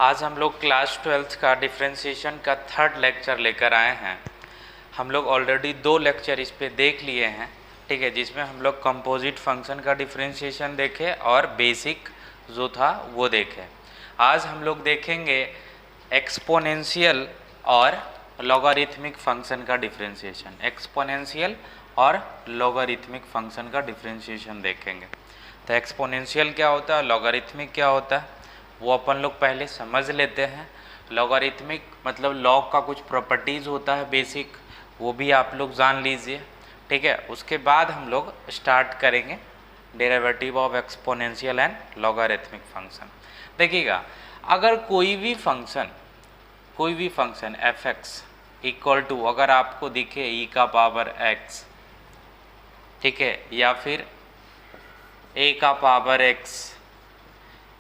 आज हम लोग क्लास 12th का डिफरेंशिएशन का थर्ड लेक्चर लेकर आए हैं। हम लोग ऑलरेडी 2 लेक्चर इस पे देख लिए हैं, ठीक है, जिसमें हम लोग कंपोजिट फंक्शन का डिफरेंशिएशन देखे और बेसिक जो था वो देखे। आज हम लोग देखेंगे एक्सपोनेंशियल और लॉगरिथमिक फंक्शन का डिफरेंशिएशन। एक्सपोनेंशियल और लॉगरिथमिक फंक्शन का डिफरेंशिएशन देखेंगे। तो एक्सपोनेंशियल क्या होता है, लॉगरिथमिक क्या होता है, वो अपन लोग पहले समझ लेते हैं। लॉगरिथमिक मतलब लॉग का कुछ प्रॉपर्टीज़ होता है बेसिक, वो भी आप लोग जान लीजिए, ठीक है। उसके बाद हम लोग स्टार्ट करेंगे derivative of exponential and logarithmic function. देखिएगा, अगर कोई भी function F X equal to अगर आपको दिखे ई का पावर एक्स, ठीक है, या फिर ए का पावर एक्स,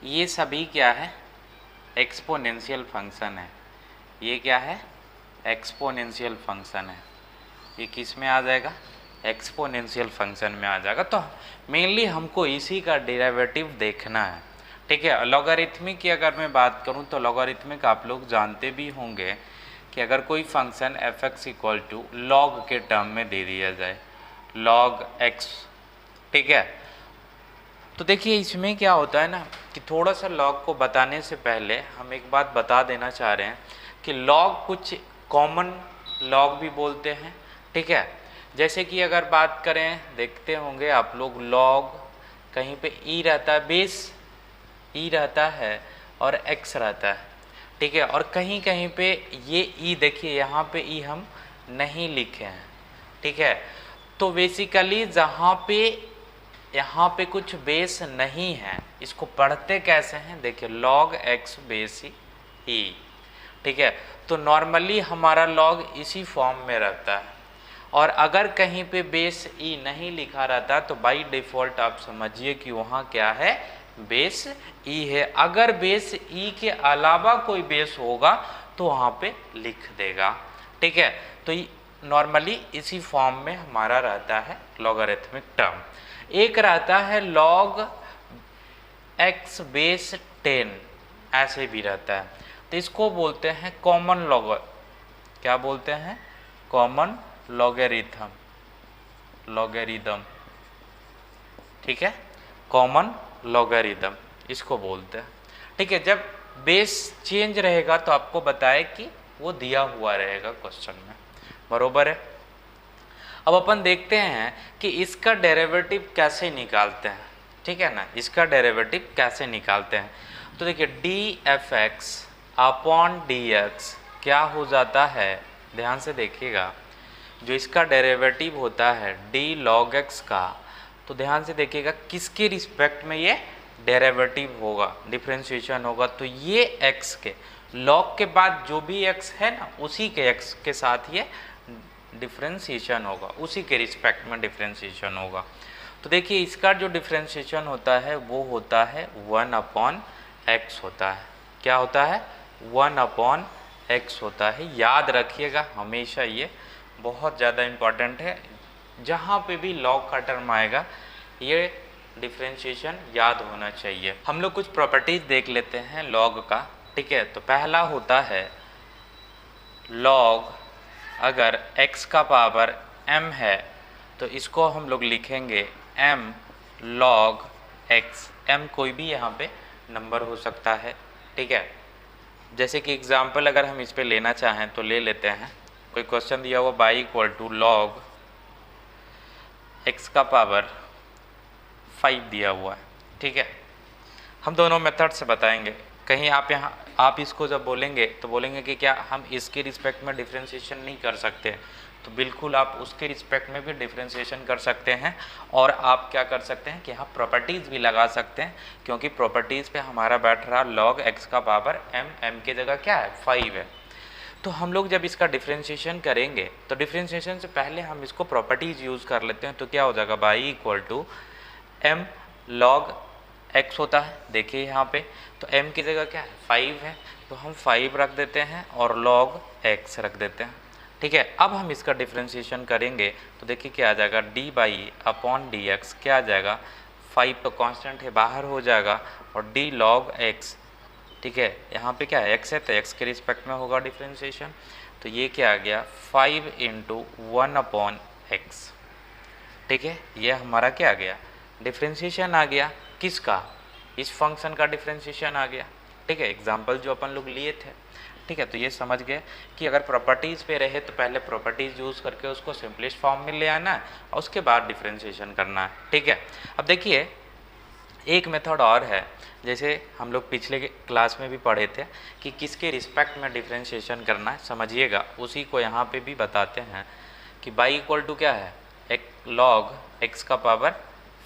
ये सभी क्या है, एक्सपोनेंशियल फंक्शन है। ये क्या है, एक्सपोनेंशियल फंक्शन है। ये किस में आ जाएगा, एक्सपोनेंशियल फंक्शन में आ जाएगा। तो मेनली हमको इसी का डेरिवेटिव देखना है, ठीक है। लॉगरिथमिक की अगर मैं बात करूं तो लॉगरिथमिक आप लोग जानते भी होंगे कि अगर कोई function F X equal to log के टर्म में दे दिया जाए, लॉग एक्स, ठीक है। तो देखिए इसमें क्या होता है ना कि थोड़ा सा लॉग को बताने से पहले हम एक बात बता देना चाह रहे हैं कि लॉग कुछ कॉमन लॉग भी बोलते हैं, ठीक है। जैसे कि अगर बात करें, देखते होंगे आप लोग, लॉग कहीं पे ई रहता है, बेस ई रहता है और एक्स रहता है, ठीक है। और कहीं कहीं पे ये ई, देखिए यहाँ पे ई हम नहीं लिखे हैं, ठीक है। तो बेसिकली जहाँ पे यहाँ पे कुछ बेस नहीं है, इसको पढ़ते कैसे हैं, देखिए लॉग एक्स बेस ई, ठीक है। तो नॉर्मली हमारा लॉग इसी फॉर्म में रहता है, और अगर कहीं पे बेस ई नहीं लिखा रहता तो बाय डिफ़ॉल्ट आप समझिए कि वहाँ क्या है, बेस ई है। अगर बेस ई के अलावा कोई बेस होगा तो वहाँ पे लिख देगा, ठीक है। तो नॉर्मली इसी फॉर्म में हमारा रहता है लॉगरिथमिक टर्म। एक रहता है लॉग एक्स बेस 10, ऐसे भी रहता है, तो इसको बोलते हैं कॉमन लॉग, क्या बोलते हैं, कॉमन लॉगरिथम, ठीक है, कॉमन लॉगरिथम इसको बोलते हैं, ठीक है। जब बेस चेंज रहेगा तो आपको बताए कि वो दिया हुआ रहेगा क्वेश्चन में, बरोबर है। अब अपन देखते हैं कि इसका डेरिवेटिव कैसे निकालते हैं, ठीक है ना, इसका डेरिवेटिव कैसे निकालते हैं। तो देखिए D F x upon D x क्या हो जाता है, ध्यान से देखिएगा, जो इसका डेरिवेटिव होता है डी लॉग एक्स का, तो ध्यान से देखिएगा किसके रिस्पेक्ट में ये डेरिवेटिव होगा, डिफरेंशिएशन होगा। तो ये एक्स के लॉग के बाद जो भी एक्स है ना, उसी के एक्स के साथ ये डिफरेंशिएशन होगा, उसी के रिस्पेक्ट में डिफरेंशिएशन होगा। तो देखिए इसका जो डिफरेंशिएशन होता है वो होता है 1 अपॉन एक्स होता है। क्या होता है, 1 अपॉन एक्स होता है। याद रखिएगा हमेशा, ये बहुत ज़्यादा इम्पॉर्टेंट है। जहाँ पे भी लॉग का टर्म आएगा ये डिफरेंशिएशन याद होना चाहिए। हम लोग कुछ प्रॉपर्टीज देख लेते हैं लॉग का, ठीक है। तो पहला होता है लॉग, अगर x का पावर m है तो इसको हम लोग लिखेंगे m log x। m कोई भी यहाँ पे नंबर हो सकता है, ठीक है। जैसे कि एग्जांपल अगर हम इस पे लेना चाहें तो ले लेते हैं। कोई क्वेश्चन दिया हुआ y equal to log x का पावर 5 दिया हुआ है, ठीक है। हम दोनों मेथड से बताएंगे। कहीं आप इसको जब बोलेंगे तो बोलेंगे कि क्या हम इसके रिस्पेक्ट में डिफरेंशिएशन नहीं कर सकते, तो बिल्कुल आप उसके रिस्पेक्ट में भी डिफरेंशिएशन कर सकते हैं। और आप क्या कर सकते हैं कि यहाँ प्रॉपर्टीज़ भी लगा सकते हैं, क्योंकि प्रॉपर्टीज़ पे हमारा बैठ रहा लॉग एक्स का पावर m की जगह क्या है, 5 है। तो हम लोग जब इसका डिफरेंशिएशन करेंगे तो डिफरेंशिएशन से पहले हम इसको प्रॉपर्टीज़ यूज़ कर लेते हैं। तो क्या हो जाएगा, Y equal to m log x होता है, देखिए यहाँ पे, तो m की जगह क्या है, 5 है, तो हम 5 रख देते हैं और log x रख देते हैं, ठीक है। अब हम इसका डिफरेंशिएशन करेंगे तो देखिए क्या आ जाएगा, D by upon D x क्या आ जाएगा, 5 तो कांस्टेंट है बाहर हो जाएगा, और डी log x ठीक है, यहाँ पे क्या है x है तो x के रिस्पेक्ट में होगा डिफ्रेंशिएशन, तो ये क्या आ गया 5 × 1/x। ठीक है, ये हमारा क्या आ गया डिफ्रेंशिएशन आ गया, किसका, इस फंक्शन का डिफ्रेंशिएशन आ गया। ठीक है, एग्जाम्पल जो अपन लोग लिए थे। ठीक है, तो ये समझ गए कि अगर प्रॉपर्टीज़ पे रहे तो पहले प्रॉपर्टीज़ यूज़ करके उसको सिंपलेस्ट फॉर्म में ले आना है और उसके बाद डिफ्रेंशिएशन करना है। ठीक है, अब देखिए एक मेथड और है, जैसे हम लोग पिछले क्लास में भी पढ़े थे कि किसके रिस्पेक्ट में डिफ्रेंशिएशन करना है, समझिएगा उसी को यहाँ पे भी बताते हैं कि y इक्वल टू क्या है एक log x का पावर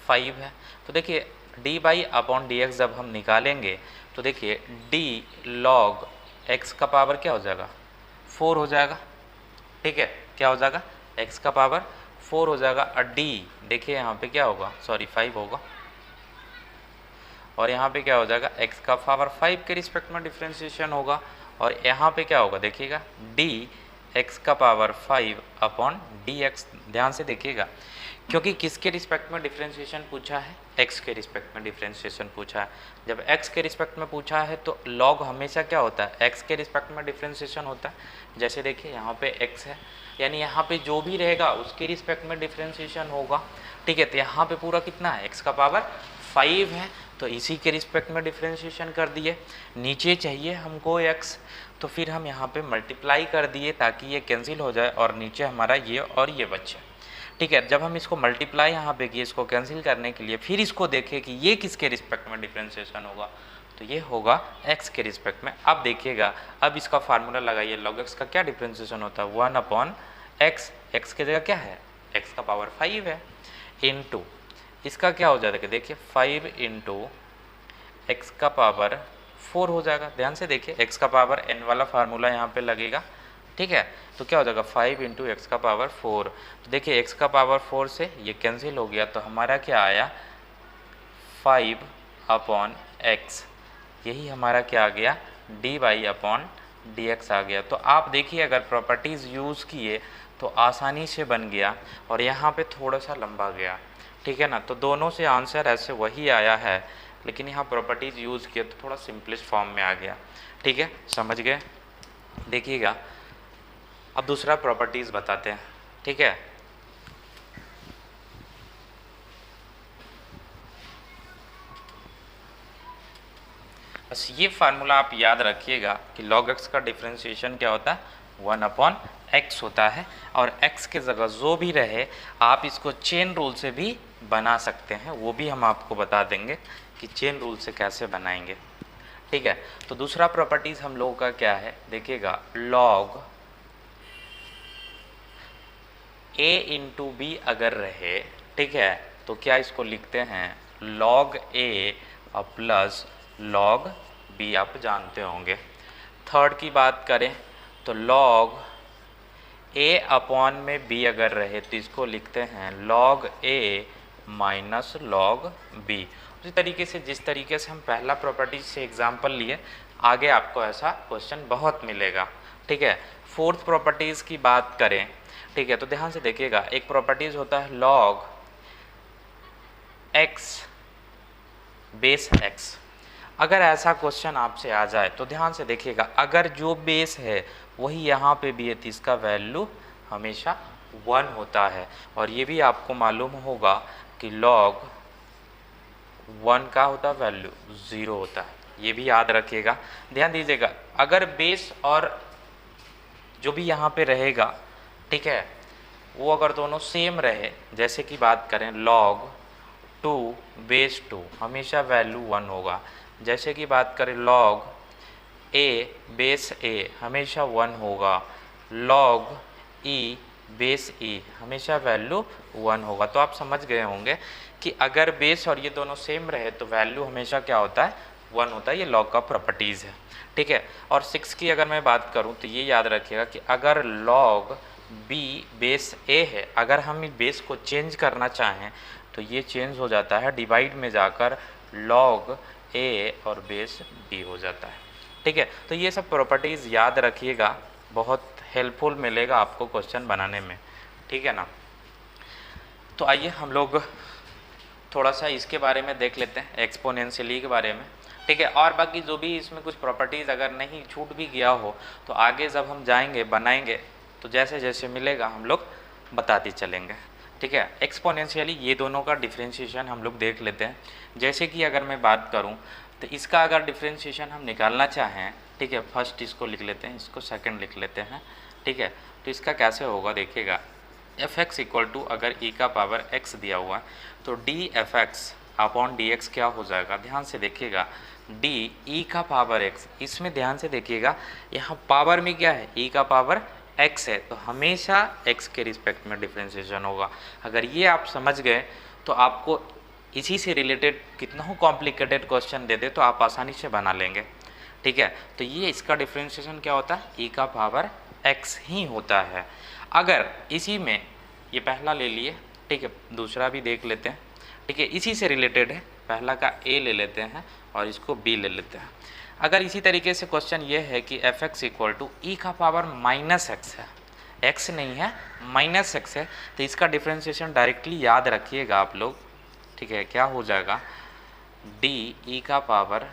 5 है। तो देखिए dy/dx जब हम निकालेंगे तो देखिए d log x का पावर क्या हो जाएगा 4 हो जाएगा। ठीक है, क्या हो जाएगा x का पावर 4 हो जाएगा और d देखिए यहाँ पे क्या होगा, सॉरी 5 होगा, और यहाँ पे क्या हो जाएगा x का पावर 5 के रिस्पेक्ट में डिफ्रेंशिएशन होगा, और यहाँ पे क्या होगा देखिएगा d x का पावर 5/dx। ध्यान से देखिएगा क्योंकि किसके रिस्पेक्ट में डिफ्रेंशिएशन पूछा है, x के रिस्पेक्ट में डिफ्रेंशिएशन पूछा है। जब x के रिस्पेक्ट में पूछा है तो log हमेशा क्या होता है x के रिस्पेक्ट में डिफ्रेंशिएशन होता है। जैसे देखिए यहाँ पे x है, यानी यहाँ पे जो भी रहेगा उसके रिस्पेक्ट में डिफ्रेंशिएशन होगा। ठीक है, तो यहाँ पे पूरा कितना है x का पावर 5 है, तो इसी के रिस्पेक्ट में डिफ्रेंशिएशन कर दिए। नीचे चाहिए हमको x, तो फिर हम यहाँ पे मल्टीप्लाई कर दिए ताकि ये कैंसिल हो जाए और नीचे हमारा ये और ये बचे। ठीक है, जब हम इसको मल्टीप्लाई यहाँ पे किए इसको कैंसिल करने के लिए, फिर इसको देखें कि ये किसके रिस्पेक्ट में डिफ्रेंशिएशन होगा, तो ये होगा x के रिस्पेक्ट में। अब देखिएगा, अब इसका फार्मूला लगाइए, log x का क्या डिफ्रेंशिएशन होता है 1/x, x की जगह क्या है x का पावर 5 है, इनटू इसका क्या हो जाएगा देखिए 5 × x का पावर 4 हो जाएगा। ध्यान से देखिए x का पावर n वाला फार्मूला यहाँ पे लगेगा। ठीक है, तो क्या हो जाएगा 5 × x का पावर 4। तो देखिए x का पावर 4 से ये कैंसिल हो गया, तो हमारा क्या आया 5/x, यही हमारा क्या आ गया dy/dx आ गया। तो आप देखिए अगर प्रॉपर्टीज़ यूज़ किए तो आसानी से बन गया और यहाँ पे थोड़ा सा लंबा गया। ठीक है ना, तो दोनों से आंसर ऐसे वही आया है, लेकिन यहाँ प्रॉपर्टीज़ यूज़ किए तो थोड़ा सिंपलेस्ट फॉर्म में आ गया। ठीक है, समझ गए। देखिएगा अब दूसरा प्रॉपर्टीज़ बताते हैं। ठीक है, बस ये फार्मूला आप याद रखिएगा कि log x का डिफ्रेंशिएशन क्या होता है 1/x होता है, और x के जगह जो भी रहे आप इसको चेन रूल से भी बना सकते हैं, वो भी हम आपको बता देंगे कि चेन रूल से कैसे बनाएंगे। ठीक है, तो दूसरा प्रॉपर्टीज हम लोगों का क्या है देखिएगा, log a × b अगर रहे, ठीक है, तो क्या इसको लिखते हैं log a plus log b, आप जानते होंगे। थर्ड की बात करें तो log a/में b अगर रहे तो इसको लिखते हैं log a minus log b। उसी तरीके से जिस तरीके से हम पहला प्रॉपर्टी से एग्जांपल लिए, आगे आपको ऐसा क्वेश्चन बहुत मिलेगा। ठीक है, फोर्थ प्रॉपर्टीज़ की बात करें, ठीक है, तो ध्यान से देखिएगा, एक प्रॉपर्टीज़ होता है log x बेस x। अगर ऐसा क्वेश्चन आपसे आ जाए तो ध्यान से देखिएगा, अगर जो बेस है वही यहाँ पे भी है तो इसका वैल्यू हमेशा 1 होता है, और ये भी आपको मालूम होगा कि log 1 का होता है वैल्यू 0 होता है, ये भी याद रखिएगा। ध्यान दीजिएगा, अगर बेस और जो भी यहाँ पे रहेगा, ठीक है, वो अगर दोनों सेम रहे, जैसे कि बात करें log 2 बेस 2, हमेशा वैल्यू 1 होगा। जैसे कि बात करें log a बेस a, हमेशा 1 होगा। log e बेस e, हमेशा वैल्यू 1 होगा। तो आप समझ गए होंगे कि अगर बेस और ये दोनों सेम रहे तो वैल्यू हमेशा क्या होता है 1 होता है। ये log का प्रॉपर्टीज़ है। ठीक है, और 6 की अगर मैं बात करूं तो ये याद रखिएगा कि अगर log b बेस a है, अगर हम इस बेस को चेंज करना चाहें तो ये चेंज हो जाता है डिवाइड में जाकर log a और बेस b हो जाता है। ठीक है, तो ये सब प्रॉपर्टीज़ याद रखिएगा, बहुत हेल्पफुल मिलेगा आपको क्वेश्चन बनाने में। ठीक है ना, तो आइए हम लोग थोड़ा सा इसके बारे में देख लेते हैं, एक्सपोनेंशियली के बारे में। ठीक है। और बाकी जो भी इसमें कुछ प्रॉपर्टीज़ अगर नहीं छूट भी गया हो तो आगे जब हम जाएंगे बनाएंगे तो जैसे जैसे मिलेगा हम लोग बताते चलेंगे, ठीक है। एक्सपोनेंशियली ये दोनों का डिफ्रेंशिएशन हम लोग देख लेते हैं। जैसे कि अगर मैं बात करूं तो इसका अगर डिफ्रेंशिएशन हम निकालना चाहें, ठीक है, फर्स्ट इसको लिख लेते हैं, इसको सेकंड लिख लेते हैं, ठीक है। तो इसका कैसे होगा देखिएगा, एफ एक्स इक्वल टू अगर ई का पावर एक्स दिया हुआ है तो D F x upon D x क्या हो जाएगा, ध्यान से देखिएगा, डी ई का पावर एक्स, इसमें ध्यान से देखिएगा यहाँ पावर में क्या है, ई का पावर एक्स है, तो हमेशा एक्स के रिस्पेक्ट में डिफ्रेंशिएशन होगा। अगर ये आप समझ गए तो आपको इसी से रिलेटेड कितना हो कॉम्प्लिकेटेड क्वेश्चन दे दे तो आप आसानी से बना लेंगे, ठीक है। तो ये इसका डिफ्रेंशिएशन क्या होता है, ई का पावर एक्स ही होता है। अगर इसी में ये पहला ले लिए, ठीक है, दूसरा भी देख लेते हैं, ठीक है, इसी से रिलेटेड है, पहला का ए ले लेते हैं और इसको बी ले लेते हैं। अगर इसी तरीके से क्वेश्चन ये है कि F X equal to E का पावर माइनस एक्स है, एक्स नहीं है माइनस एक्स है, तो इसका डिफ्रेंशिएशन डायरेक्टली याद रखिएगा आप लोग, ठीक है, क्या हो जाएगा, डी ई का power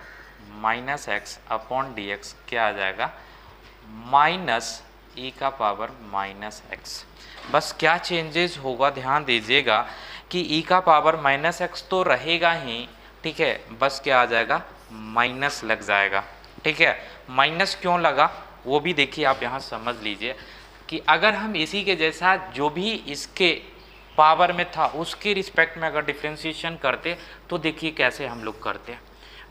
minus x upon D x क्या आ जाएगा, माइनस ई का पावर माइनस एक्स। बस क्या चेंजेस होगा ध्यान दीजिएगा कि ई का पावर माइनस एक्स तो रहेगा ही, ठीक है, बस क्या आ जाएगा, माइनस लग जाएगा, ठीक है। माइनस क्यों लगा वो भी देखिए आप यहाँ समझ लीजिए कि अगर हम इसी के जैसा जो भी इसके पावर में था उसके रिस्पेक्ट में अगर डिफ्रेंशिएशन करते तो देखिए कैसे हम लोग करते हैं,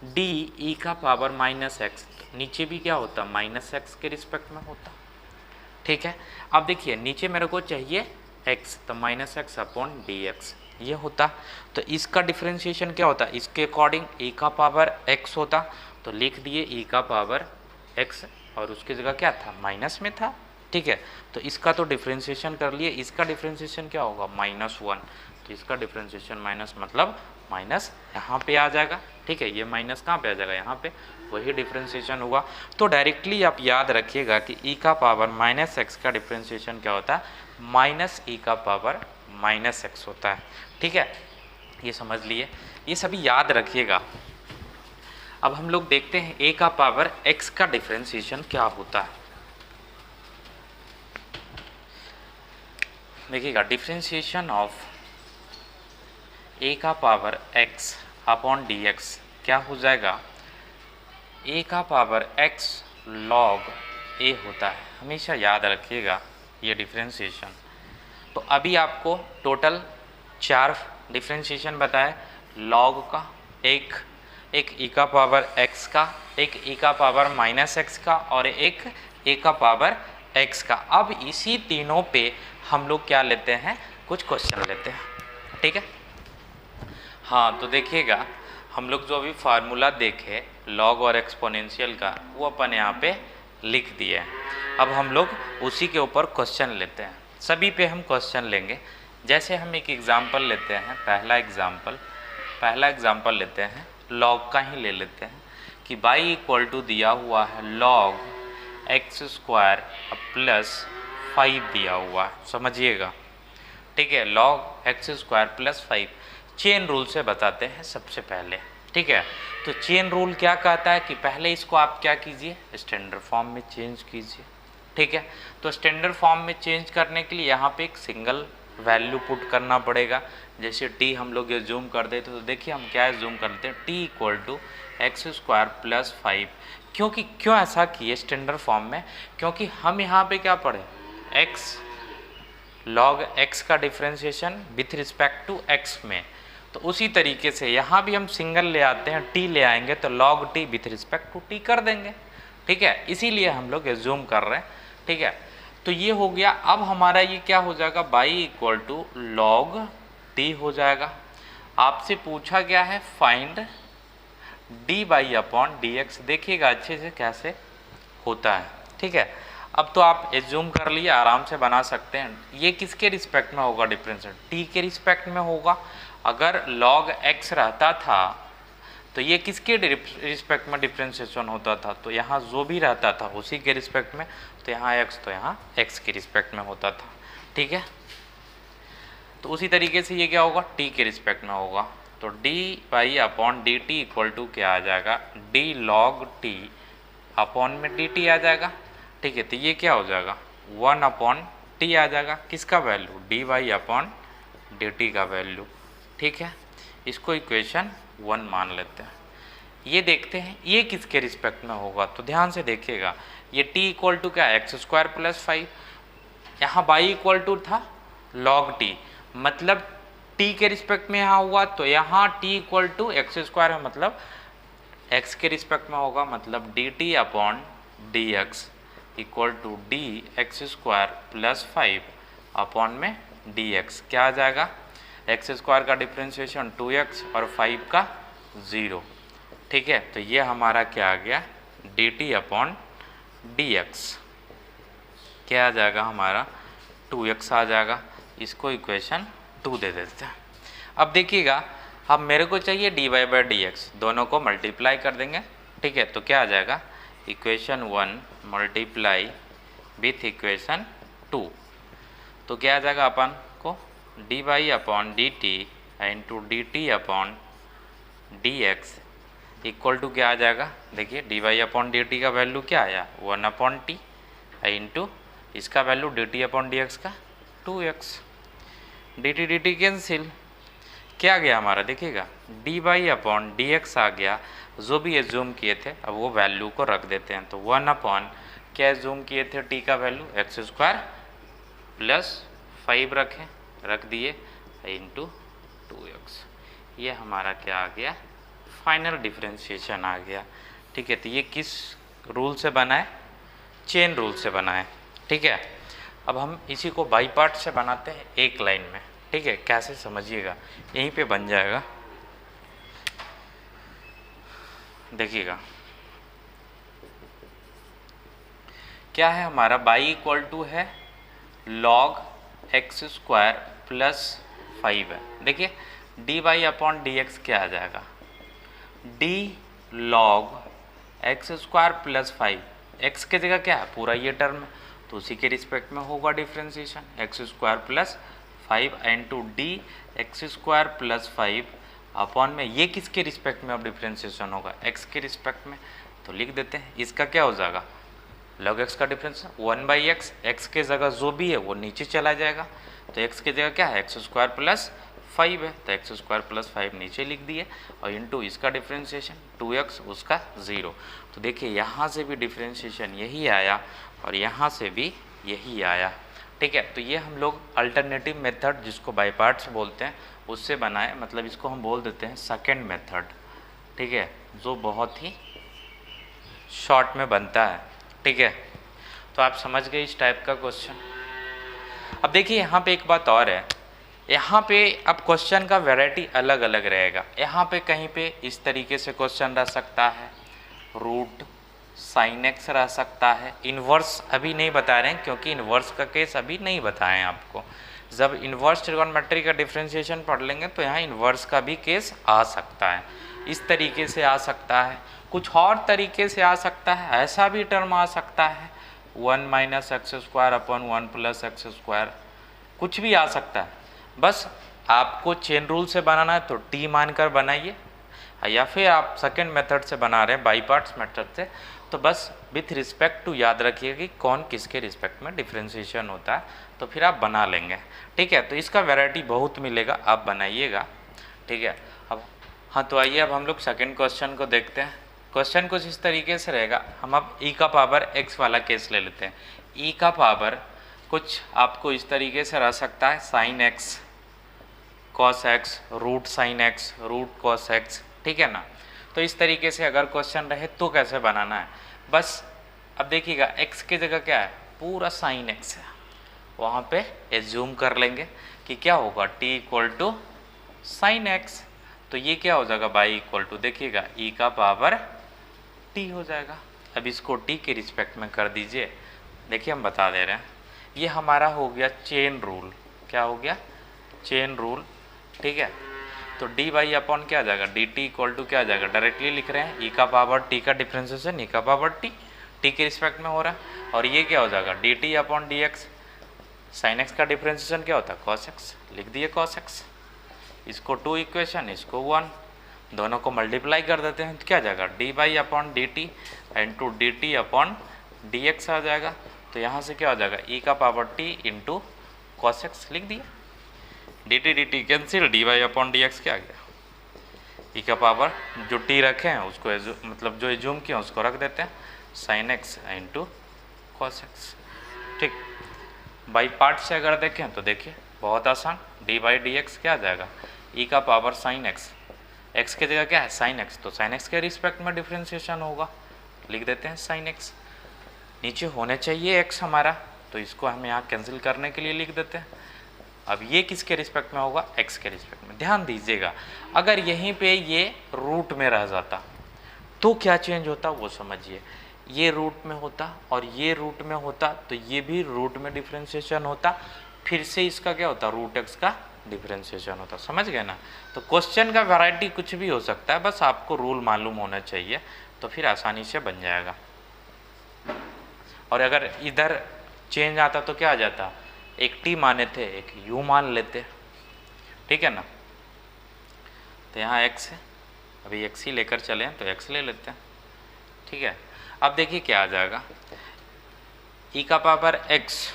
डी ई का पावर माइनस एक्स, नीचे भी क्या होता माइनस एक्स के रिस्पेक्ट में होता, ठीक है। अब देखिए नीचे मेरे को चाहिए x, तो minus x upon D x ये होता, तो इसका डिफ्रेंशिएशन क्या होता, इसके अकॉर्डिंग e का पावर x होता, तो लिख दिए e का पावर x और उसकी जगह क्या था, माइनस में था, ठीक है। तो इसका तो डिफ्रेंशिएशन कर लिए, इसका डिफ्रेंशिएशन क्या होगा, -1, तो इसका डिफ्रेंशिएशन माइनस मतलब माइनस यहाँ पे आ जाएगा, ठीक है, ये माइनस कहाँ पे आ जाएगा, यहाँ पे, वही डिफ्रेंशिएशन होगा। तो डायरेक्टली आप याद रखिएगा कि e का पावर माइनस एक्स का डिफ्रेंशिएशन क्या होता है, माइनस ई का पावर माइनस एक्स होता है, ठीक है, ये समझ लिए, ये सभी याद रखिएगा। अब हम लोग देखते हैं a का पावर x का डिफ्रेंशिएशन क्या होता है। देखिएगा डिफ्रेंशिएशन ऑफ a का power x upon D x क्या हो जाएगा, a का पावर x log a होता है, हमेशा याद रखिएगा ये डिफ्रेंशिएशन। तो अभी आपको टोटल 4 डिफ्रेंशिएशन बताए, log का, एक e का पावर x का, एक e का पावर माइनस एक्स का और एक a का पावर x का। अब इसी तीनों पे हम लोग क्या लेते हैं, कुछ क्वेश्चन लेते हैं, ठीक है। हाँ तो देखिएगा हम लोग जो अभी फार्मूला देखे लॉग और एक्सपोनेंशियल का वो अपन यहाँ पे लिख दिए हैं। अब हम लोग उसी के ऊपर क्वेश्चन लेते हैं, सभी पे हम क्वेश्चन लेंगे। जैसे हम एक एग्जांपल लेते हैं, पहला एग्जांपल लेते हैं, लॉग का ही ले लेते हैं कि y इक्वल टू दिया हुआ है log x स्क्वायर प्लस 5 दिया हुआ है, समझिएगा, ठीक है, log x square plus 5। Chain rule से बताते हैं सबसे पहले, ठीक है। तो चेन रूल क्या कहता है कि पहले इसको आप क्या कीजिए, स्टैंडर्ड फॉर्म में चेंज कीजिए, ठीक है। तो स्टैंडर्ड फॉर्म में चेंज करने के लिए यहाँ पे एक सिंगल वैल्यू पुट करना पड़ेगा। जैसे t हम लोग ये जूम कर देते तो देखिए हम क्या जूम करते हैं, t equal to X square plus 5। क्यों ऐसा किए स्टैंडर्ड फॉर्म में, क्योंकि हम यहाँ पे क्या पढ़े, x log x का differentiation with respect to x में, तो उसी तरीके से यहाँ भी हम सिंगल ले आते हैं, t ले आएंगे तो log t with respect to t कर देंगे, ठीक है, इसीलिए हम लोग जूम कर रहे हैं, ठीक है। तो ये हो गया। अब हमारा ये क्या हो जाएगा, y equal to log t हो जाएगा। आपसे पूछा गया है फाइंड dy अपॉन dx, देखिएगा अच्छे से कैसे होता है, ठीक है। अब तो आप एज्यूम कर लिए, आराम से बना सकते हैं। ये किसके रिस्पेक्ट में होगा डिफरेंशियल, t के रिस्पेक्ट में होगा। अगर log x रहता था तो ये किसके रिस्पेक्ट में डिफ्रेंशिएशन होता था, तो यहाँ जो भी रहता था उसी के रिस्पेक्ट में, तो यहाँ x तो यहाँ x के रिस्पेक्ट में होता था, ठीक है। तो उसी तरीके से ये क्या होगा, t के रिस्पेक्ट में होगा। तो dy upon D T equal to क्या आ जाएगा, डी लॉग टी अपॉन में डी टी आ जाएगा। ठीक है, तो ये क्या हो जाएगा 1 अपॉन टी आ जाएगा, किसका value, D Y upon D T का वैल्यू। ठीक है, इसको इक्वेशन 1 मान लेते हैं। ये देखते हैं ये किसके रिस्पेक्ट में होगा, तो ध्यान से देखिएगा, ये t इक्वल टू क्या एक्स स्क्वायर प्लस 5, यहाँ बाई इक्वल टू था log t, मतलब t के रिस्पेक्ट में यहाँ हुआ, तो यहाँ t equal to X square है, मतलब x के रिस्पेक्ट में होगा, मतलब D T upon D x equal to D X square plus 5 upon में डी एक्स। क्या आ जाएगा, एक्स स्क्वायर का डिफ्रेंशिएशन 2x और 5 का 0। ठीक है, तो ये हमारा क्या आ गया D T upon D x, क्या आ जाएगा हमारा 2x आ जाएगा। इसको इक्वेशन 2 दे देते हैं। अब देखिएगा, अब मेरे को चाहिए D Y by D X, दोनों को मल्टीप्लाई कर देंगे। ठीक है, तो क्या आ जाएगा इक्वेशन 1 मल्टीप्लाई विथ इक्वेशन 2, तो क्या आ जाएगा अपन को d Y upon D t into d T upon D x equal to क्या आ जाएगा, देखिए D Y upon D T का वैल्यू क्या आया 1 अपॉन टी इंटू इसका value d T upon D x का 2x, डी टी कैंसिल, क्या गया हमारा देखिएगा D Y upon D x आ गया, जो भी एज्यूम किए थे अब वो वैल्यू को रख देते हैं, तो 1 अपॉन क्या एज्यूम किए थे टी का वैल्यू एक्स स्क्वायर प्लस 5 रख दिए इंटू 2x, ये हमारा क्या आ गया फाइनल डिफरेंशिएशन आ गया। ठीक है, तो ये किस रूल से बना है, चेन रूल से बना है। ठीक है, अब हम इसी को बाई पार्ट से बनाते हैं एक लाइन में। ठीक है, कैसे समझिएगा, यहीं पे बन जाएगा, देखिएगा क्या है हमारा बाई इक्वल टू है लॉग एक्स स्क्वायर प्लस 5 है। देखिए D Y upon D x क्या आ जाएगा, D log X square plus 5, X के जगह क्या है पूरा ये टर्म, तो उसी के रिस्पेक्ट में होगा differentiation x square plus 5 into D X square plus 5 upon में ये किसके रिस्पेक्ट में अब डिफ्रेंशिएशन होगा, एक्स के रिस्पेक्ट में, तो लिख देते हैं इसका क्या हो जाएगा लॉग एक्स का डिफरेंस 1 बाई एक्स, एक्स के जगह जो भी है वो नीचे चला जाएगा, तो एक्स की जगह क्या है एक्स स्क्वायर प्लस 5 है, तो एक्स स्क्वायर प्लस 5 नीचे लिख दिए और इंटू इसका डिफ्रेंशिएशन 2x उसका 0। तो देखिए यहाँ से भी डिफ्रेंशिएशन यही आया और यहाँ से भी यही आया। ठीक है, तो ये हम लोग अल्टरनेटिव मेथड जिसको बाई पार्ट्स बोलते हैं उससे बनाए, मतलब इसको हम बोल देते हैं सेकेंड मेथड। ठीक है, जो बहुत ही शॉर्ट में बनता है। ठीक है, तो आप समझ गए इस टाइप का क्वेश्चन। अब देखिए यहाँ पे एक बात और है, यहाँ पे अब क्वेश्चन का वैरायटी अलग अलग रहेगा। यहाँ पे कहीं पे इस तरीके से क्वेश्चन रह सकता है, रूट साइन एक्स रह सकता है, इन्वर्स अभी नहीं बता रहे हैं क्योंकि इन्वर्स का केस अभी नहीं बताएं आपको। जब इन्वर्स ट्रिगोनोमेट्री का डिफरेंशिएशन पढ़ लेंगे तो यहाँ इन्वर्स का भी केस आ सकता है, इस तरीके से आ सकता है, कुछ और तरीके से आ सकता है, ऐसा भी टर्म आ सकता है 1 minus x square upon 1 plus x square, कुछ भी आ सकता है। बस आपको चेन रूल से बनाना है तो टी मानकर बनाइए, या फिर आप सेकेंड मेथड से बना रहे हैं बाई पार्ट्स मेथड से, तो बस विथ रिस्पेक्ट टू याद रखिए कि कौन किसके रिस्पेक्ट में डिफ्रेंशिएशन होता है, तो फिर आप बना लेंगे। ठीक है, तो इसका वैरायटी बहुत मिलेगा, आप बनाइएगा। ठीक है, अब हाँ तो आइए अब हम लोग सेकेंड क्वेश्चन को देखते हैं। क्वेश्चन कुछ इस तरीके से रहेगा, हम अब ई का पावर एक्स वाला केस ले लेते हैं। ई का पावर कुछ आपको इस तरीके से रह सकता है sine X cos X root sine X root cos X, ठीक है ना। तो इस तरीके से अगर क्वेश्चन रहे तो कैसे बनाना है, बस अब देखिएगा एक्स की जगह क्या है पूरा साइन एक्स है, वहाँ पे एज्यूम कर लेंगे कि क्या होगा T equal to sine X, तो ये क्या हो जाएगा बाई इक्वल टू देखिएगा ई का पावर टी हो जाएगा। अब इसको टी के रिस्पेक्ट में कर दीजिए, देखिए हम बता दे रहे हैं ये हमारा हो गया चेन रूल, क्या हो गया चेन रूल। ठीक है, तो डी बाई अपॉन क्या आ जाएगा डी टी इक्वल टू क्या आ जाएगा, डायरेक्टली लिख रहे हैं ई का पावर टी का डिफ्रेंशिएशन ई का पावर टी, टी के रिस्पेक्ट में हो रहा है, और ये क्या हो जाएगा d T upon D x, sign x का डिफ्रेंशिएशन क्या होता है कॉस एक्स, लिख दिए कॉस एक्स, इसको 2 इक्वेशन, इसको 1, दोनों को मल्टीप्लाई कर देते हैं तो क्या आ जाएगा, d Y upon D t into d T upon D x आ जाएगा। तो यहाँ से क्या हो जाएगा, ई का power t into cos x लिख दिया, d t cancel, d Y upon D x क्या आ गया, ई का पावर जो टी रखे हैं उसको मतलब जो एज्यूम किया उसको रख देते हैं, sine x into cos X. ठीक, बाई पार्ट से अगर देखें तो देखिए बहुत आसान, डी बाई डी एक्स क्या आ जाएगा, ई का पावर साइन एक्स, एक्स की जगह क्या है साइन एक्स, तो साइन एक्स के रिस्पेक्ट में डिफ्रेंशिएशन होगा, लिख देते हैं साइन एक्स। नीचे होने चाहिए एक्स हमारा, तो इसको हम यहाँ कैंसिल करने के लिए लिख देते हैं। अब ये किसके रिस्पेक्ट में होगा, एक्स के रिस्पेक्ट में। ध्यान दीजिएगा, अगर यहीं पे ये रूट में रह जाता तो क्या चेंज होता वो समझिए, ये रूट में होता और ये रूट में होता तो ये भी रूट में डिफ्रेंशिएशन होता, फिर से इसका क्या होता, रूट एक्स का डिफ्रेंशिएशन होता। समझ गए ना। तो क्वेश्चन का वैरायटी कुछ भी हो सकता है, बस आपको रूल मालूम होना चाहिए तो फिर आसानी से बन जाएगा। और अगर इधर चेंज आता तो क्या आ जाता, एक टी माने थे एक यू मान लेते, ठीक है ना। तो यहाँ एक्स है, अभी एक्स ही लेकर चले तो एक्स ले लेते हैं, ठीक है। अब देखिए क्या आ जाएगा, ई का पावर एक्स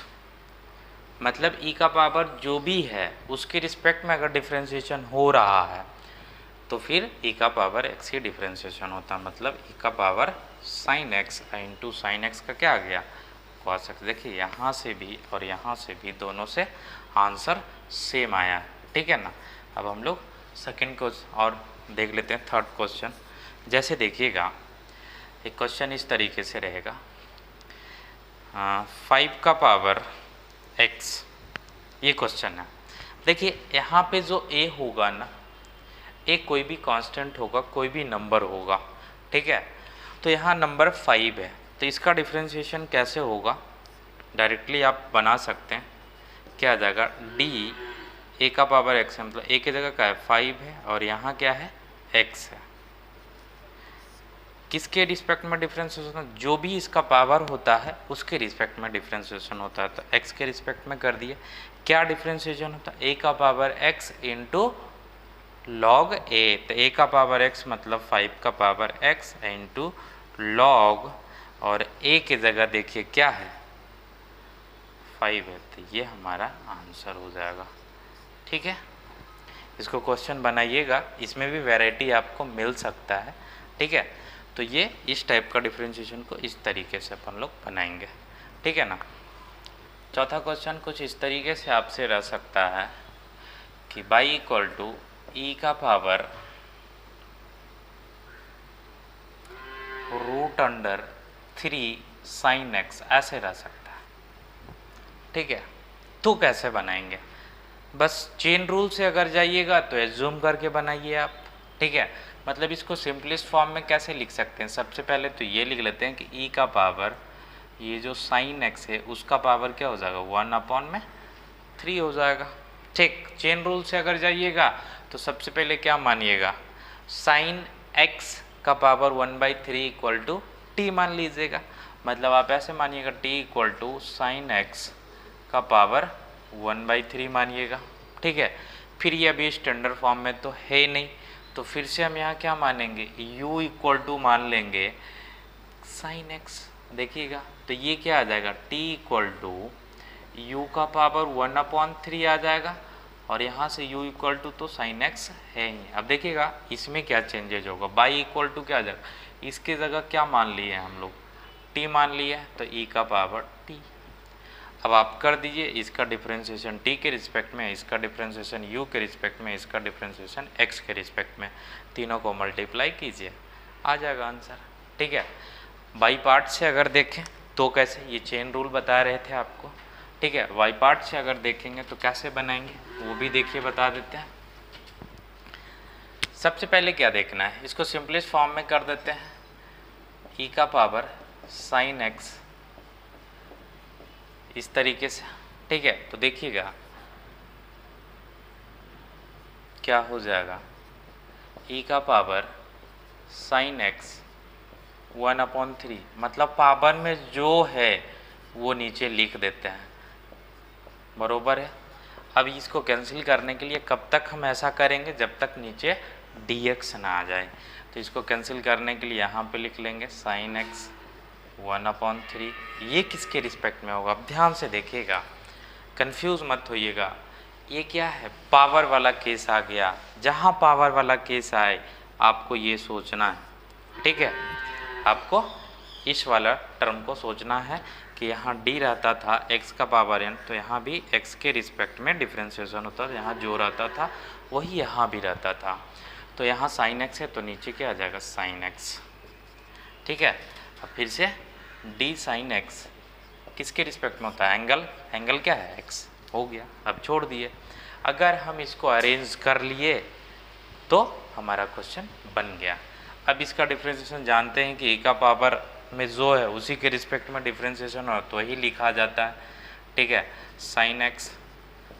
मतलब ई का पावर जो भी है उसके रिस्पेक्ट में अगर डिफ्रेंशिएशन हो रहा है तो फिर ई का पावर एक्स ही डिफ्रेंशिएशन होता, मतलब ई का power sine x into sine x का क्या आ गया, कॉस एक्स। देखिए यहाँ से भी और यहाँ से भी दोनों से आंसर सेम आया, ठीक है ना। अब हम लोग सेकेंड क्वेश्चन और देख लेते हैं, थर्ड क्वेश्चन। जैसे देखिएगा एक क्वेश्चन इस तरीके से रहेगा, 5 का पावर x, ये क्वेश्चन है। देखिए यहाँ पे जो a होगा ना, a कोई भी कांस्टेंट होगा, कोई भी नंबर होगा, ठीक है। तो यहाँ नंबर 5 है, तो इसका डिफ्रेंशिएशन कैसे होगा, डायरेक्टली आप बना सकते हैं। क्या आ जाएगा, d a का पावर x है, मतलब a की जगह क्या है 5 है और यहाँ क्या है x है। किसके रिस्पेक्ट में डिफ्रेंशिएशन, जो भी इसका पावर होता है उसके रिस्पेक्ट में डिफ्रेंशिएशन होता है। तो x के रिस्पेक्ट में कर दिए, क्या डिफ्रेंशिएशन होता है, a का power x into log a। तो a का पावर x मतलब 5 का पावर x इंटू लॉग, और a की जगह देखिए क्या है 5 है, तो ये हमारा आंसर हो जाएगा, ठीक है। इसको क्वेश्चन बनाइएगा, इसमें भी वैरायटी आपको मिल सकता है, ठीक है। तो ये इस टाइप का डिफ्रेंशिएशन को इस तरीके से अपन लोग बनाएंगे, ठीक है ना। चौथा क्वेश्चन कुछ इस तरीके से आपसे रह सकता है कि y इक्वल टू ई का power root under 3 sine X, ऐसे रह सकता है, ठीक है। तो कैसे बनाएंगे, बस चेन रूल से अगर जाइएगा तो एज्यूम करके बनाइए आप, ठीक है। मतलब इसको सिंपलेस्ट फॉर्म में कैसे लिख सकते हैं, सबसे पहले तो ये लिख लेते हैं कि ई का पावर ये जो साइन एक्स है उसका पावर क्या हो जाएगा 1/3 हो जाएगा, ठीक। चेन रूल से अगर जाइएगा तो सबसे पहले क्या मानिएगा, साइन एक्स का पावर 1/3 इक्वल टू टी मान लीजिएगा। मतलब आप ऐसे मानिएगा t equal to sine x का पावर 1/3 मानिएगा, ठीक है। फिर ये अभी स्टैंडर्ड फॉर्म में तो है नहीं, तो फिर से हम यहाँ क्या मानेंगे, u इक्वल टू मान लेंगे साइन x। देखिएगा तो ये क्या आ जाएगा, t इक्वल टू u का पावर 1/3 आ जाएगा, और यहाँ से u इक्वल टू तो साइन x है ही। अब देखिएगा इसमें क्या चेंजेज होगा, y इक्वल टू क्या आ जाएगा, इसके जगह क्या मान लिए हम लोग t मान लिए, तो e का पावर t। अब आप कर दीजिए इसका डिफ्रेंशिएशन t के रिस्पेक्ट में, इसका डिफ्रेंशिएशन u के रिस्पेक्ट में, इसका डिफ्रेंशिएशन x के रिस्पेक्ट में, तीनों को मल्टीप्लाई कीजिए, आ जाएगा आंसर, ठीक है। बाई पार्ट से अगर देखें तो कैसे, ये चेन रूल बता रहे थे आपको, ठीक है। वाई पार्ट से अगर देखेंगे तो कैसे बनाएंगे वो भी देखिए बता देते हैं। सबसे पहले क्या देखना है, इसको सिंपलेस्ट फॉर्म में कर देते हैं, ई का पावर साइन एक्स इस तरीके से, ठीक है। तो देखिएगा क्या हो जाएगा, ई का पावर साइन एक्स 1/3, मतलब पावर में जो है वो नीचे लिख देते हैं, बरोबर है। अब इसको कैंसिल करने के लिए कब तक हम ऐसा करेंगे, जब तक नीचे dx ना आ जाए। तो इसको कैंसिल करने के लिए यहाँ पे लिख लेंगे sin x 1/3। ये किसके रिस्पेक्ट में होगा, अब ध्यान से देखिएगा, कंफ्यूज मत होइएगा। ये क्या है, पावर वाला केस आ गया। जहाँ पावर वाला केस आए आपको ये सोचना है, ठीक है, आपको इस वाला टर्म को सोचना है कि यहाँ d रहता था x का पावर n, तो यहाँ भी x के रिस्पेक्ट में डिफ्रेंशिएशन होता था, यहाँ जो रहता था वही यहाँ भी रहता था। तो यहाँ sin x है तो नीचे क्या आ जाएगा sin x, ठीक है। अब फिर से d sin x किसके रिस्पेक्ट में होता है, एंगल क्या है x, हो गया। अब छोड़ दिए, अगर हम इसको अरेंज कर लिए तो हमारा क्वेश्चन बन गया। अब इसका डिफ्रेंशिएशन जानते हैं कि e का पावर में जो है उसी के रिस्पेक्ट में डिफ्रेंशिएशन हो तो ही लिखा जाता है, ठीक है। sin x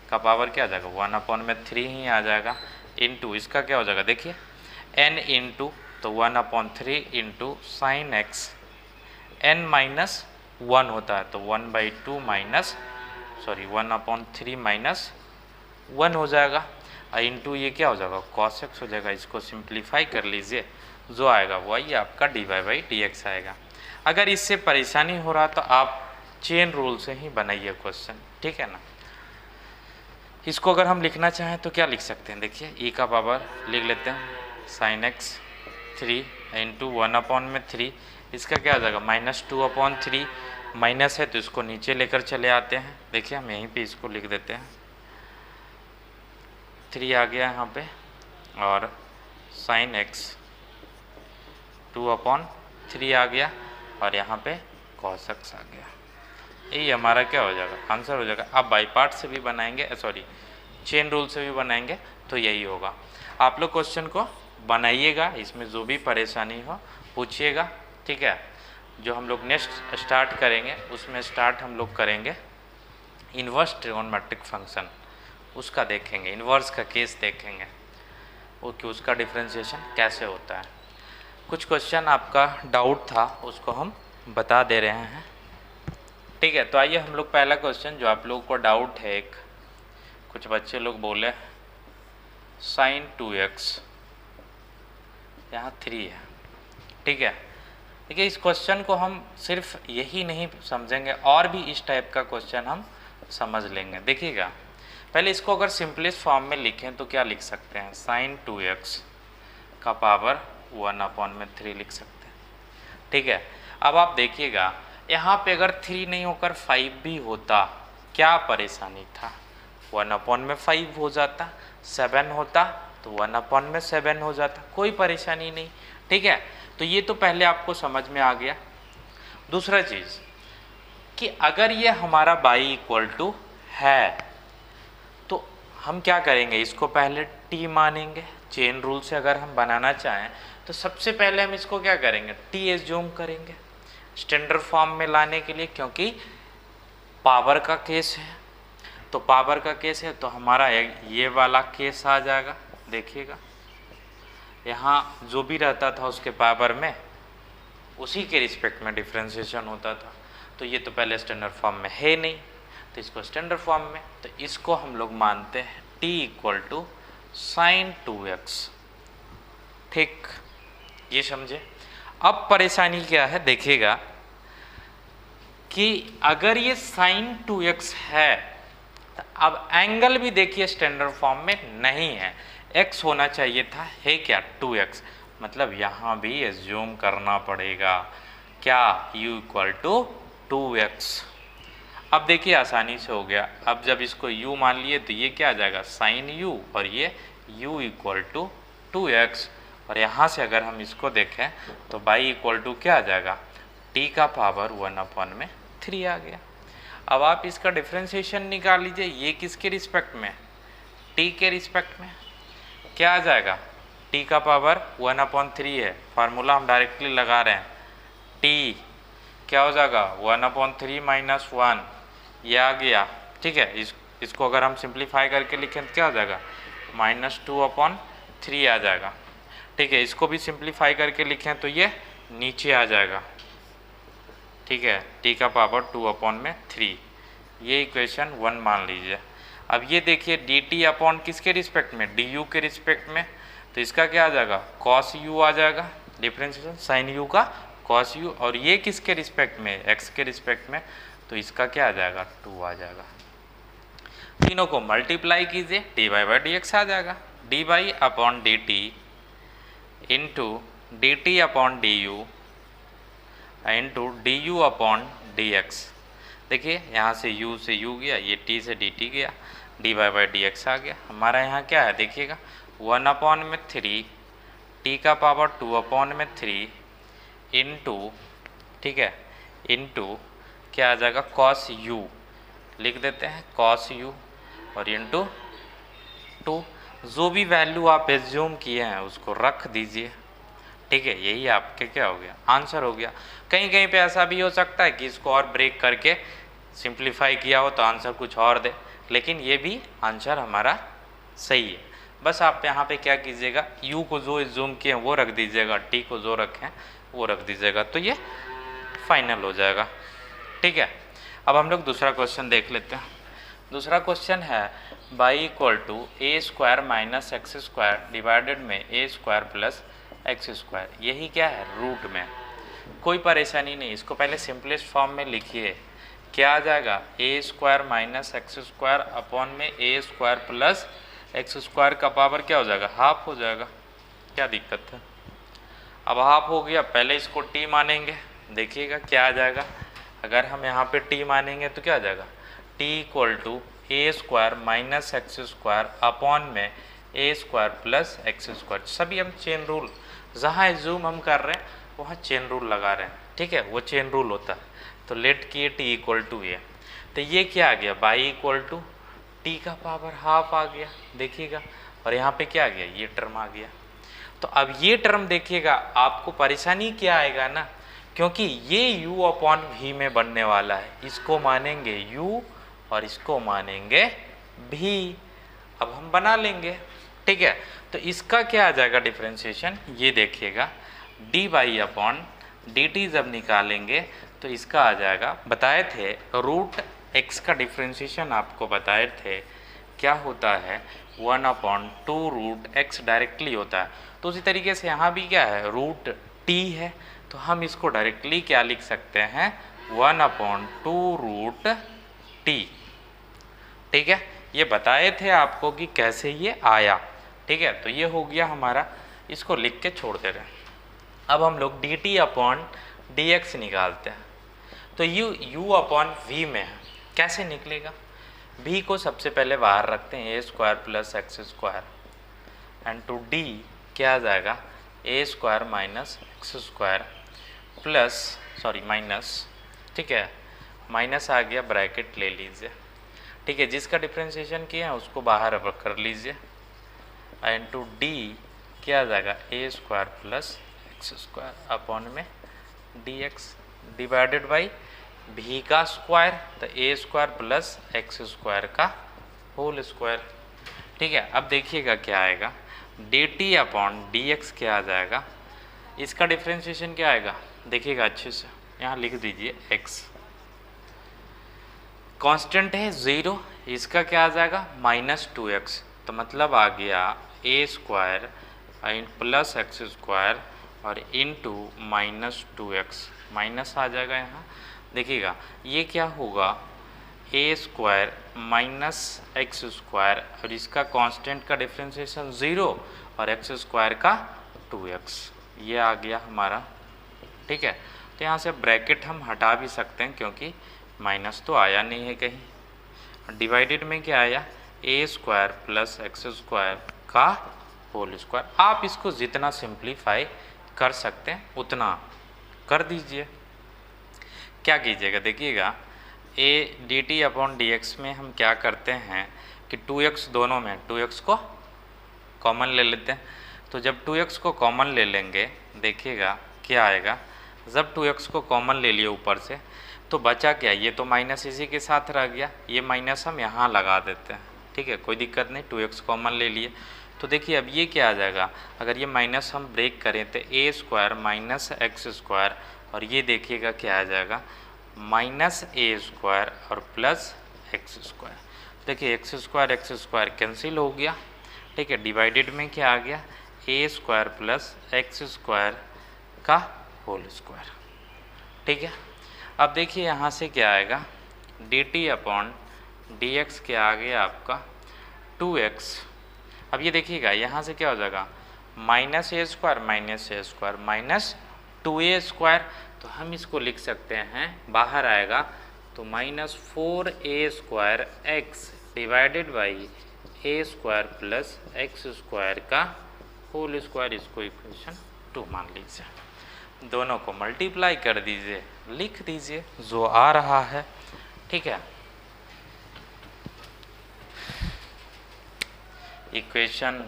का पावर क्या आ जाएगा 1/3 ही आ जाएगा, इनटू इसका क्या हो जाएगा, देखिए n इंटू तो 1/3 into sin x, n minus 1 होता है तो 1/2 माइनस 1/3 माइनस 1 हो जाएगा, इंटू ये क्या हो जाएगा cos x हो जाएगा। इसको सिंप्लीफाई कर लीजिए, जो आएगा वही आपका dy/dx आएगा। अगर इससे परेशानी हो रहा तो आप चेन रूल से ही बनाइए क्वेश्चन, ठीक है ना। इसको अगर हम लिखना चाहें तो क्या लिख सकते हैं, देखिए e का पावर लिख लेते हैं sin x 3 इंटू 1/3, इसका क्या आ जाएगा -2/3, माइनस है तो इसको नीचे लेकर चले आते हैं। देखिए हम यहीं पे इसको लिख देते हैं, 3 आ गया यहाँ पे, और sin x 2/3 आ गया, और यहाँ पे cos x आ गया। यही हमारा क्या हो जाएगा, आंसर हो जाएगा। आप बाई पार्ट से भी बनाएंगे, चेन रूल से भी बनाएंगे तो यही होगा। आप लोग क्वेश्चन को बनाइएगा, इसमें जो भी परेशानी हो पूछिएगा, ठीक है। जो हम लोग नेक्स्ट स्टार्ट करेंगे उसमें स्टार्ट हम लोग करेंगे इन्वर्स ट्रिगोनोमेट्रिक फंक्शन, उसका देखेंगे, इन्वर्स का केस देखेंगे वो कि उसका डिफ्रेंशिएशन कैसे होता है। कुछ क्वेश्चन आपका डाउट था उसको हम बता दे रहे हैं, ठीक है। तो आइए हम लोग पहला क्वेश्चन जो आप लोगों को डाउट है, एक कुछ बच्चे लोग बोले sin 2x यहाँ 3 है, ठीक है। देखिए इस क्वेश्चन को हम सिर्फ यही नहीं समझेंगे, और भी इस टाइप का क्वेश्चन हम समझ लेंगे। देखिएगा पहले इसको अगर सिंपलेस्ट फॉर्म में लिखें तो क्या लिख सकते हैं, sin 2x का पावर 1/3 लिख सकते हैं, ठीक है। अब आप देखिएगा यहाँ पे अगर 3 नहीं होकर 5 भी होता क्या परेशानी था, 1/5 हो जाता, 7 होता तो 1/7 हो जाता, कोई परेशानी नहीं, ठीक है। तो ये तो पहले आपको समझ में आ गया। दूसरा चीज़ कि अगर ये हमारा बाई इक्वल टू है तो हम क्या करेंगे, इसको पहले टी मानेंगे। चेन रूल से अगर हम बनाना चाहें तो सबसे पहले हम इसको क्या करेंगे, टी एज्यूम करेंगे स्टैंडर्ड फॉर्म में लाने के लिए, क्योंकि पावर का केस है। तो पावर का केस है तो हमारा ये वाला केस आ जाएगा। देखिएगा यहाँ जो भी रहता था उसके पावर में उसी के रिस्पेक्ट में डिफ्रेंशिएशन होता था। तो ये तो पहले स्टैंडर्ड फॉर्म में है नहीं, तो इसको स्टैंडर्ड फॉर्म में, तो इसको हम लोग मानते हैं t equal to sin 2x, ठीक, ये समझे। अब परेशानी क्या है, देखिएगा कि अगर ये sin 2x है तो अब एंगल भी देखिए स्टैंडर्ड फॉर्म में नहीं है, x होना चाहिए था, है क्या 2x, मतलब यहाँ भी एज्यूम करना पड़ेगा क्या, u इक्वल टू 2x। अब देखिए आसानी से हो गया। अब जब इसको u मान लिए तो ये क्या आ जाएगा sin u, और ये u इक्वल टू 2x, और यहाँ से अगर हम इसको देखें तो बाई इक्वल टू क्या आ जाएगा, t का पावर 1/3 आ गया। अब आप इसका डिफ्रेंशिएशन निकाल लीजिए, ये किसके रिस्पेक्ट में, t के रिस्पेक्ट में, क्या आ जाएगा, t का पावर 1/3 है, फार्मूला हम डायरेक्टली लगा रहे हैं, t क्या हो जाएगा 1/3 माइनस 1, ये आ गया, ठीक है। इसको अगर हम सिंप्लीफाई करके लिखें तो क्या हो जाएगा -2/3 आ जाएगा, ठीक है। इसको भी सिंप्लीफाई करके लिखें तो ये नीचे आ जाएगा, ठीक है, t का पावर 2/3, ये इक्वेशन 1 मान लीजिए। अब ये देखिए डी टी अपॉन किसके रिस्पेक्ट में, डी यू के रिस्पेक्ट में, तो इसका क्या आ जाएगा कॉस यू आ जाएगा, डिफरेंशिएशन साइन यू का कॉस यू, और ये किसके रिस्पेक्ट में, एक्स के रिस्पेक्ट में, तो इसका क्या आ जाएगा 2 आ जाएगा। तीनों को मल्टीप्लाई कीजिए, d Y by D x आ जाएगा, d Y upon D t into d T upon d u into d u upon D x. देखिए यहाँ से u से u गया, ये t से dt गया, D Y by D x आ गया। हमारा यहाँ क्या है देखिएगा 1/3 t का पावर 2/3 इंटू, ठीक है, इंटू क्या आ जाएगा cos u, लिख देते हैं cos u, और इंटू 2, जो भी वैल्यू आप एज्यूम किए हैं उसको रख दीजिए, ठीक है। यही आपके क्या हो गया आंसर हो गया। कहीं कहीं पे ऐसा भी हो सकता है कि इसको और ब्रेक करके सिंप्लीफाई किया हो तो आंसर कुछ और दे, लेकिन ये भी आंसर हमारा सही है। बस आप यहाँ पे क्या कीजिएगा u को जो जूम किए वो रख दीजिएगा, t को जो रखें वो रख दीजिएगा, तो ये फाइनल हो जाएगा, ठीक है। अब हम लोग दूसरा क्वेश्चन देख लेते हैं। दूसरा क्वेश्चन है y equal to A square minus x square divided में ए स्क्वायर प्लस एक्स स्क्वायर, यही क्या है रूट में। कोई परेशानी नहीं, इसको पहले सिंपलेस्ट फॉर्म में लिखिए, क्या आ जाएगा a square minus x square upon में ए स्क्वायर प्लस एक्स स्क्वायर का पावर क्या हो जाएगा हाफ हो जाएगा, क्या दिक्कत है। अब हाफ हो गया, पहले इसको टी मानेंगे, देखिएगा क्या आ जाएगा। अगर हम यहाँ पे टी मानेंगे तो क्या आ जाएगा T equal to A square minus x square upon में ए स्क्वायर प्लस एक्स स्क्वायर। सभी हम चेन रूल, जहाँ जूम हम कर रहे हैं वहाँ चेन रूल लगा रहे हैं, ठीक है, वो चेन रूल होता है। तो लेट किए टी इक्वल टू ए, तो ये क्या आ गया बाई इक्वल टू टी का पावर हाफ आ गया, देखिएगा, और यहाँ पे क्या आ गया ये टर्म आ गया। तो अब ये टर्म देखिएगा आपको परेशानी क्या आएगा ना, क्योंकि ये u अपॉन v में बनने वाला है, इसको मानेंगे u और इसको मानेंगे v। अब हम बना लेंगे, ठीक है। तो इसका क्या आ जाएगा डिफरेंशिएशन, ये देखिएगा D Y upon D T जब निकालेंगे तो इसका आ जाएगा, बताए थे रूट एक्स का डिफरेंशिएशन आपको बताए थे क्या होता है 1/2 रूट एक्स डायरेक्टली होता है। तो उसी तरीके से यहाँ भी क्या है रूट टी है, तो हम इसको डायरेक्टली क्या लिख सकते हैं 1/2 रूट टी, ठीक है। ये बताए थे आपको कि कैसे ये आया, ठीक है। तो ये हो गया हमारा, इसको लिख के छोड़ दे रहे हैं। अब हम लोग D T upon D x निकालते हैं, तो u अपॉन v में है, कैसे निकलेगा। v को सबसे पहले बाहर रखते हैं, a square plus x square and to d क्या आ जाएगा a square minus x square plus sorry minus, ठीक है, माइनस आ गया, ब्रैकेट ले लीजिए, ठीक है। जिसका डिफ्रेंशिएशन किया है उसको बाहर कर लीजिए एंड टू डी क्या आ जाएगा a square plus x square upon में डी एक्स डिवाइडेड बाई भी का स्क्वायर, तो a square plus x square का होल स्क्वायर, ठीक है। अब देखिएगा क्या आएगा d T upon D x क्या आ जाएगा, इसका डिफ्रेंशिएशन क्या आएगा देखिएगा अच्छे से, यहाँ लिख दीजिए एक्स कांस्टेंट है 0, इसका क्या आ जाएगा -2x, तो मतलब आ गया ए स्क्वायर प्लस एक्स स्क्वायर और इंटू -2x, माइनस आ जाएगा यहाँ, देखिएगा ये क्या होगा ए स्क्वायर माइनस एक्स स्क्वायर और इसका कांस्टेंट का डिफरेंशिएशन 0 और एक्स स्क्वायर का 2x, ये आ गया हमारा, ठीक है। तो यहाँ से ब्रैकेट हम हटा भी सकते हैं क्योंकि माइनस तो आया नहीं है कहीं। डिवाइडेड में क्या आया ए स्क्वायर प्लस एक्स स्क्वायर का होल स्क्वायर। आप इसको जितना सिंप्लीफाई कर सकते हैं उतना कर दीजिए। क्या कीजिएगा देखिएगा A D T upon D x में हम क्या करते हैं कि 2x दोनों में 2x को कॉमन ले लेते हैं। तो जब 2x को कॉमन ले लेंगे देखिएगा क्या आएगा, जब 2x को कॉमन ले लिए ऊपर से तो बचा क्या, ये तो माइनस इसी के साथ रह गया, ये माइनस हम यहाँ लगा देते हैं, ठीक है, कोई दिक्कत नहीं, 2x कॉमन ले लिए। तो देखिए अब ये क्या आ जाएगा, अगर ये माइनस हम ब्रेक करें तो a square minus x square और ये देखिएगा क्या आ जाएगा माइनस ए स्क्वायर और प्लस एक्स स्क्वायर। देखिए एक्स स्क्वायर कैंसिल हो गया, ठीक है। डिवाइडेड में क्या आ गया, ए स्क्वायर प्लस एक्स स्क्वायर का होल स्क्वायर, ठीक है। अब देखिए यहाँ से क्या आएगा, d T upon D x क्या आ गया आपका 2x। अब ये देखिएगा यहाँ से क्या हो जाएगा, माइनस ए स्क्वायर माइनस 2a स्क्वायर, तो हम इसको लिख सकते हैं, बाहर आएगा तो minus 4a square x divided by a square plus x square का होल स्क्वायर। इसको इक्वेशन 2 मान लीजिए, दोनों को मल्टीप्लाई कर दीजिए, लिख दीजिए जो आ रहा है, ठीक है। इक्वेशन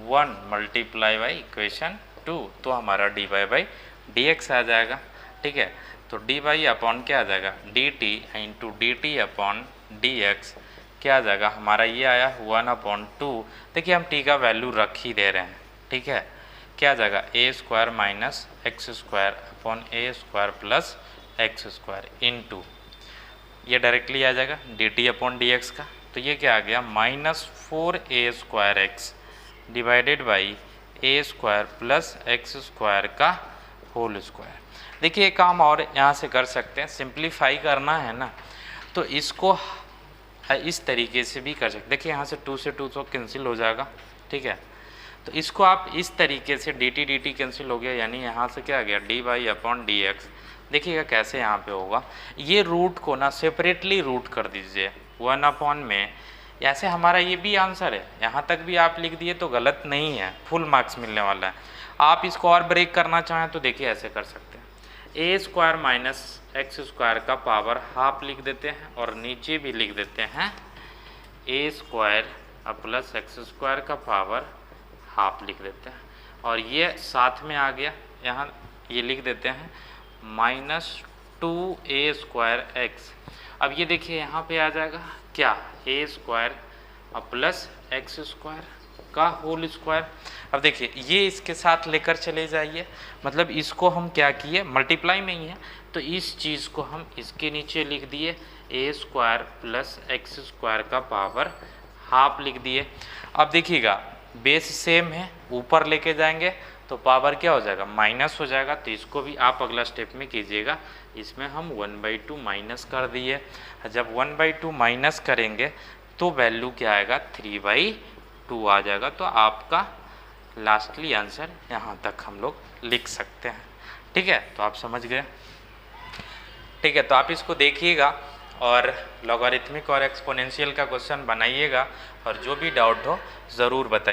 1 मल्टीप्लाई बाई इक्वेशन 2, तो हमारा d Y by D x आ जाएगा, ठीक है। तो डी वाई अपॉन क्या आ जाएगा, d t into d T upon D x क्या आ जाएगा हमारा, ये आया 1/2। देखिए हम टी का वैल्यू रख ही दे रहे हैं, ठीक है। क्या आ जाएगा, a square minus x square upon a square plus x square into, ये डायरेक्टली आ जाएगा d T upon D x का, तो ये क्या आ गया minus 4a square x divided by a square plus x square का होल स्क्वायर। देखिए एक काम और यहाँ से कर सकते हैं, सिंप्लीफाई करना है ना, तो इसको इस तरीके से भी कर सकते। देखिए यहाँ से 2 से 2 तो कैंसिल हो जाएगा, ठीक है। तो इसको आप इस तरीके से डी टी कैंसिल हो गया, यानी यहाँ से क्या आ गया D Y upon D X. देखिएगा कैसे यहाँ पे होगा, ये रूट को ना सेपरेटली रूट कर दीजिए 1 में, ऐसे हमारा ये भी आंसर है, यहाँ तक भी आप लिख दिए तो गलत नहीं है, फुल मार्क्स मिलने वाला है। आप इसको और ब्रेक करना चाहें तो देखिए ऐसे कर सकते हैं, a square minus x square का पावर हाफ लिख देते हैं और नीचे भी लिख देते हैं a square plus x square का पावर हाफ लिख देते हैं, और ये साथ में आ गया, यहाँ ये लिख देते हैं माइनस 2a स्क्वायर एक्स। अब ये देखिए यहाँ पे आ जाएगा क्या, ए स्क्वायर प्लस एक्स स्क्वायर का होल स्क्वायर। अब देखिए ये इसके साथ लेकर चले जाइए, मतलब इसको हम क्या किए, मल्टीप्लाई में ही है, तो इस चीज़ को हम इसके नीचे लिख दिए ए स्क्वायर प्लस एक्स स्क्वायर का पावर हाफ लिख दिए। अब देखिएगा बेस सेम है, ऊपर लेके जाएंगे तो पावर क्या हो जाएगा, माइनस हो जाएगा, तो इसको भी आप अगला स्टेप में कीजिएगा। इसमें हम 1/2 माइनस कर दिए, जब 1/2 माइनस करेंगे तो वैल्यू क्या आएगा 3/2 आ जाएगा। तो आपका लास्टली आंसर यहाँ तक हम लोग लिख सकते हैं, ठीक है। तो आप समझ गए, ठीक है। तो आप इसको देखिएगा और लॉगरिथमिक और एक्सपोनेंशियल का क्वेश्चन बनाइएगा, और जो भी डाउट हो ज़रूर बताइए।